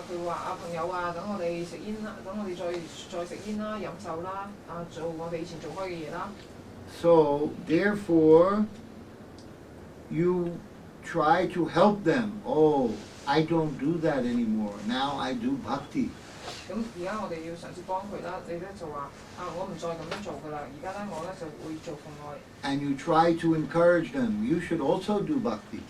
佢會話啊朋友啊，等我哋食煙啦，等我哋再食煙啦、飲酒啦，做我哋以前做開嘅嘢啦。So therefore, you try to help them. Oh, I don't do that anymore. Now I do bhakti. 咁而家我哋要嘗試幫佢啦，你咧就話我唔再咁樣做㗎啦，而家咧我咧就會做奉愛。And you try to encourage them. You should also do bhakti.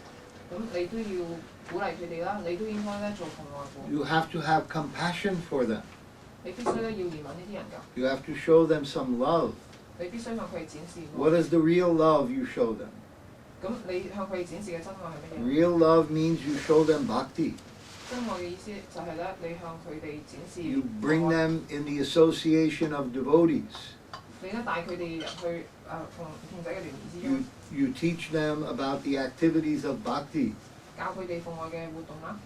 咁你都要鼓勵佢哋啦，你都應該咧做奉愛嘅。You have to have compassion for them. 你必須咧要憐憫呢啲人㗎。You have to show them some love. 你必須向佢哋展示。What is the real love you show them? 咁你向佢哋展示嘅真愛係乜嘢？ Real love means you show them bhakti. 真愛嘅意思就係咧，你向佢哋展示。You bring them in the association of devotees. 你咧帶佢哋入去鳳仔嘅聯誼之中。You teach them about the activities of bhakti. 教佢哋奉愛嘅活動啦。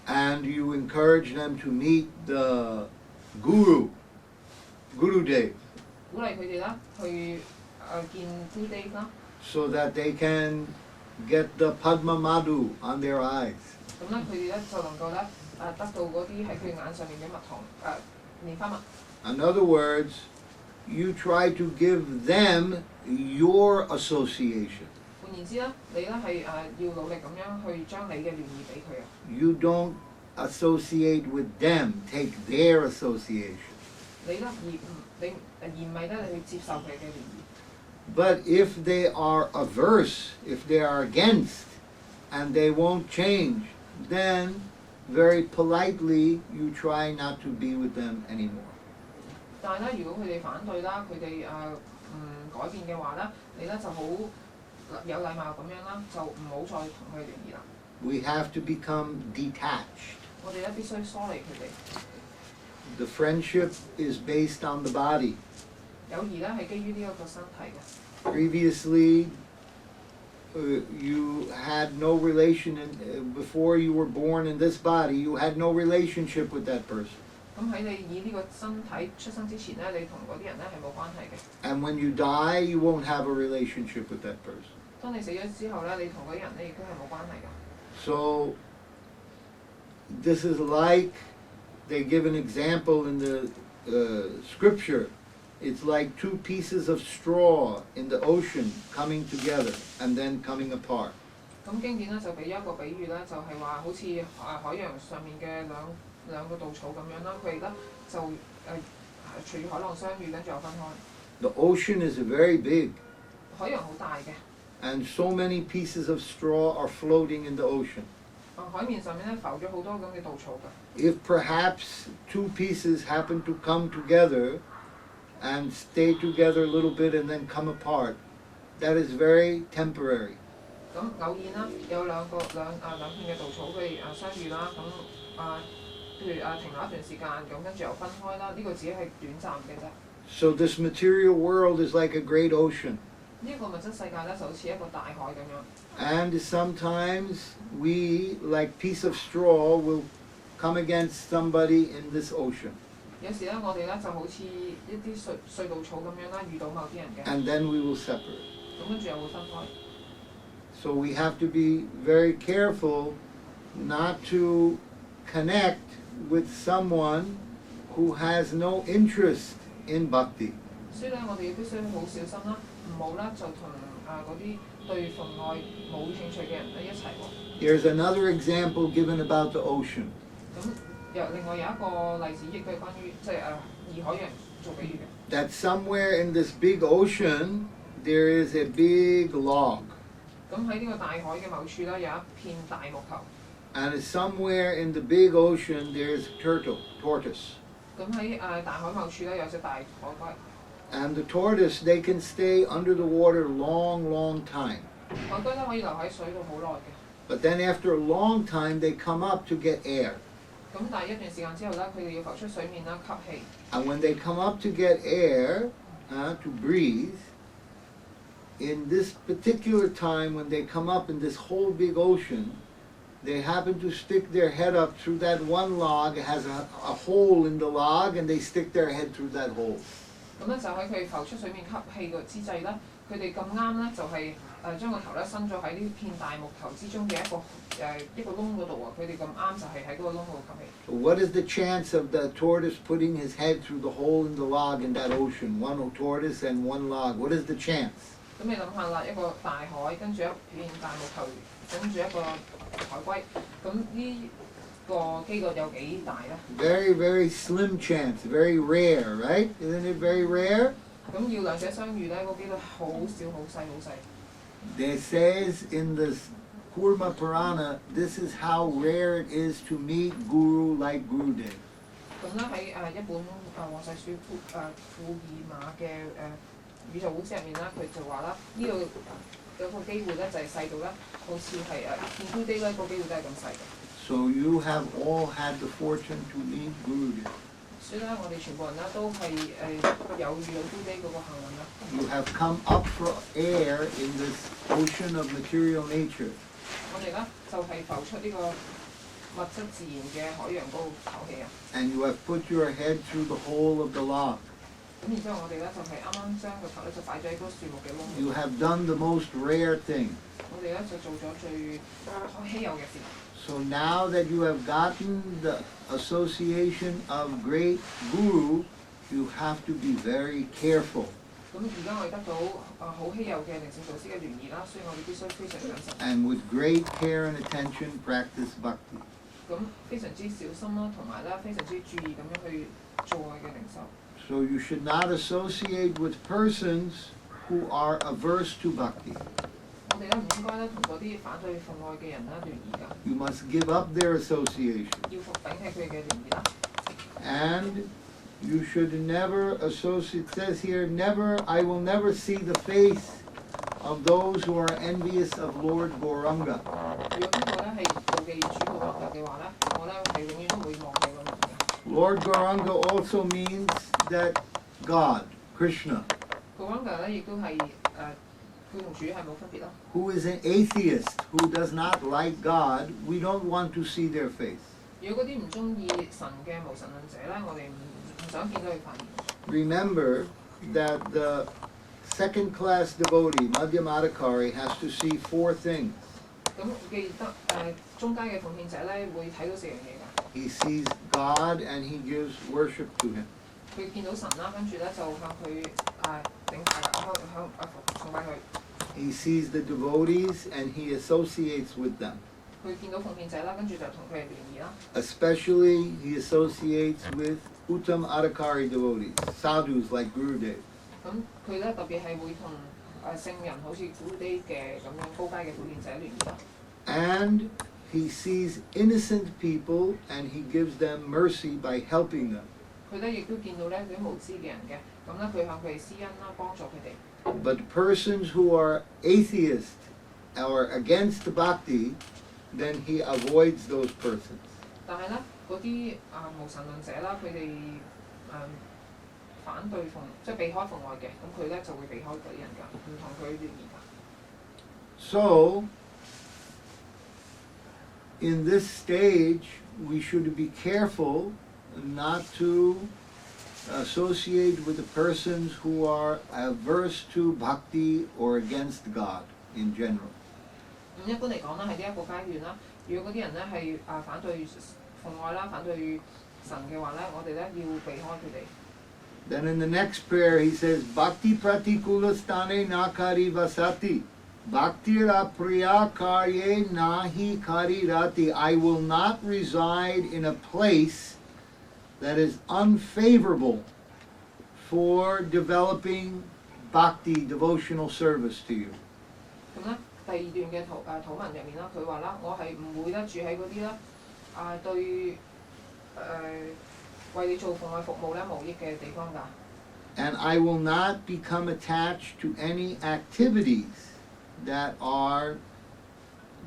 And you encourage them to meet the Guru Dev. 鼓勵佢哋啦，去見 Guru Dev 啦。So that they can get the Padma Madhu on their eyes. 咁咧，佢哋咧就能夠咧得到嗰啲喺佢眼上面嘅蜜糖蓮花蜜。In other words, you try to give them your association. 換言之咧，你咧係要努力咁樣去將你嘅聯誼俾佢啊。You don't associate with them, take their association. 你咧而唔係咧，你去接受佢嘅聯誼。But if they are averse, if they are against, and they won't change, then very politely you try not to be with them anymore. 但係咧，如果佢哋反對啦，佢哋唔改變嘅話咧，你咧就好有禮貌咁樣啦，就唔好再同佢聯誼啦。We have to become detached. 我哋咧必須疏離佢哋。The friendship is based on the body. 友誼咧係基於呢一個身體嘅。Previously, you had no relation before you were born in this body. You had no relationship with that person. 咁喺你以呢個身體出生之前咧，你同嗰啲人咧係冇關係嘅。And when you die, you won't have a relationship with that person. 當你死咗之後咧，你同嗰啲人咧亦都係冇關係嘅。So this is like they give an example in the scripture. It's like two pieces of straw in the ocean coming together and then coming apart. 咁經典咧就俾一個比喻咧，就係話好似海洋上面嘅兩個稻草咁樣啦，佢哋咧就隨住海浪相遇，跟住又分開。The ocean is very big. 海洋好大嘅。And so many pieces of straw are floating in the ocean. 海面上面咧浮咗好多咁嘅稻草㗎。If perhaps two pieces happen to come together and stay together a little bit and then come apart, that is very temporary. 咁偶然啦，有兩片嘅稻草佢哋相遇啦，咁譬如停留一段時間，咁跟住又分開啦，呢個只係短暫嘅啫。So this material world is like a great ocean. 呢個物質世界咧就好似一個大海咁樣。And sometimes we, like piece of straw, will come against somebody in this ocean. 有時咧，我哋咧就好似一啲碎稻草咁樣啦，遇到某啲人嘅。And then we will separate. 咁跟住又會分開。So we have to be very careful not to connect with someone who has no interest in bhakti. 所以咧，我哋必須好小心啦，唔好咧就同嗰啲對奉愛冇興趣嘅人咧一齊喎。There's another example given about the ocean. 咁另外有一個例子，亦都係關於即係以海洋做比喻嘅。That somewhere in this big ocean there is a big log. 咁喺呢個大海嘅某處咧，有一片大木頭。And somewhere in the big ocean there's tortoise. 咁喺大海某處咧，有隻大海龜。And the tortoise, they can stay under the water long time. 海龜咧可以留喺水度好耐嘅。But then after a long time they come up to get air. 咁但係一段時間之後咧，佢哋要浮出水面啦，吸氣。And when they come up to get air, to breathe, in this particular time when they come up in this whole big ocean, they happen to stick their head up through that one log. It has a hole in the log, and they stick their head through that hole. 咁咧就喺佢浮出水面吸氣嘅之際咧，佢哋咁啱咧，就係將個頭咧伸咗喺呢片大木頭之中嘅一個窿嗰度啊！佢哋咁啱就係喺嗰個窿嗰度吸氣。So what is the chance of the tortoise putting his head through the hole in the log in that ocean? One tortoise and one log. What is the chance? 咁你諗下啦，一個大海跟住一片大木頭，跟住一個海龜，咁呢個機率有幾大咧？ Very, very slim chance. Very rare, right? Isn't it very rare? 咁要兩者相遇咧，個機率好少，好細，好細。They says in the Kurma Purana, this is how rare it is to meet Guru like Gurudev. 咁咧喺一本皇世書庫爾瑪嘅宇宙古書入面啦，佢就話啦，呢度有個機會咧就係細到咧，好似係見 Gurudev 咧個機會都係咁細嘅。So you have all had the fortune to meet Gurudev. 所以咧，我哋全部人咧都係有遇到 Gurudev 嗰個幸運啦。You have come up for air in this ocean of material nature. 我哋咧就係浮出呢個物質自然嘅海洋嗰度唞氣啊。And you have put your head through the hole of the log. 咁然之後，我哋咧就係啱啱將個頭咧就擺咗喺嗰個樹木嘅窿度。You have done the most rare thing. 我哋咧就做咗最稀有嘅事。So now that you have gotten the association of great Guru, you have to be very careful. 咁而家我哋得到好稀有嘅靈性導師嘅聯誼啦，所以我哋必須非常謹慎。And with great care and attention, practice bhakti. 咁非常之小心啦，同埋咧非常之注意咁樣去做愛嘅靈修。So you should not associate with persons who are averse to bhakti. 我哋咧唔應該咧同嗰啲反對奉愛嘅人咧聯誼㗎。You must give up their association. 要服頂係佢哋嘅聯誼啦。And you should never associate, it says here, I will never see the face of those who are envious of Lord Gauranga. 如果邊個咧係妒忌主嘅話嘅話咧，我咧係永遠都會忘記個名嘅。Lord Gauranga also means that God, Krishna, Gauranga 咧亦都係佢同主係冇分別咯。who is an atheist, who does not like God, we don't want to see their face. 如果嗰啲唔中意神嘅無神論者咧，我哋唔想見到佢塊面。Remember that the second-class devotee, Madhyamadikari, has to see four things. 咁記得中間嘅奉獻者咧會睇到四樣嘢㗎。He sees God and he gives worship to him. 佢見到神啦，跟住咧就向佢頂拜啦，向崇拜佢。He sees the devotees and he associates with them. 佢見到奉獻者啦，跟住就同佢哋聯誼啦。Especially he associates with Uttam Adhikari devotees, sadhus like Gurudev. 咁佢咧特別係會同聖人好似Gurudev嘅咁樣高階嘅奉獻者聯誼啦。And he sees innocent people and he gives them mercy by helping them. 佢咧亦都見到咧啲無知嘅人嘅，咁咧佢向佢哋施恩啦，幫助佢哋。But persons who are atheist or against bhakti, then he avoids those persons. 但係咧嗰啲無神論者啦，佢哋反對即係避開奉愛嘅，咁佢咧就會避開嗰啲人㗎，唔同佢聯誼㗎。So, in this stage, we should be careful not to associate with the persons who are averse to bhakti or against God in general. 咁一般嚟講啦，喺呢一個階段啦，如果嗰啲人咧係反對奉愛啦，反對神嘅話咧，我哋咧要避開佢哋。Then in the next prayer he says, Bhakti pratikulastane nakari vasati. Bhaktira priya karye nahi kari rati. I will not reside in a place that is unfavorable for developing bhakti, devotional service to you. 咁咧，第二段嘅禱文入面啦，佢話啦，我係唔會咧住喺嗰啲咧對為你做奉愛服務咧無益嘅地方㗎。And I will not become attached to any activities that are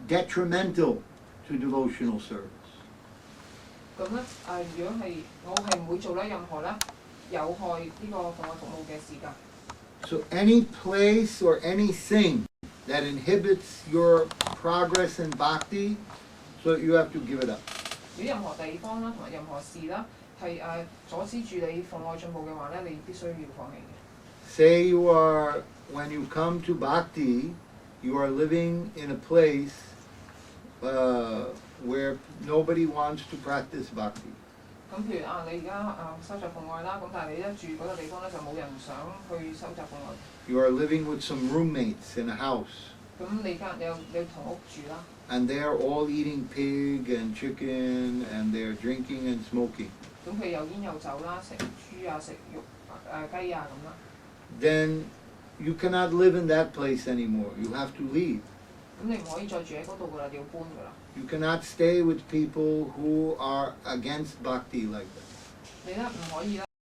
detrimental to devotional service. 咁咧如果係我係唔會做咧任何咧有害呢個奉愛服務嘅事㗎。So any place or anything that inhibits your progress in bhakti, so you have to give it up. 如果任何地方啦同埋任何事啦係阻止住你奉愛進步嘅話咧，你必須要放棄嘅。Say you are, when you come to Bhakti, you are living in a place where nobody wants to practice Bhakti. 咁譬如啊，你而家收集奉愛啦，咁但係你一住嗰個地方咧，就冇人想去收集奉愛。You are living with some roommates in a house. 咁你有同屋住啦。And they are all eating pig and chicken and they are drinking and smoking. 咁佢有煙有酒啦，食豬啊，食肉雞啊咁啦。Then you cannot live in that place anymore. You have to leave. 咁你唔可以再住喺嗰度噶啦，你要搬噶啦。You cannot stay with people who are against Bhakti like that. 你咧唔可以咧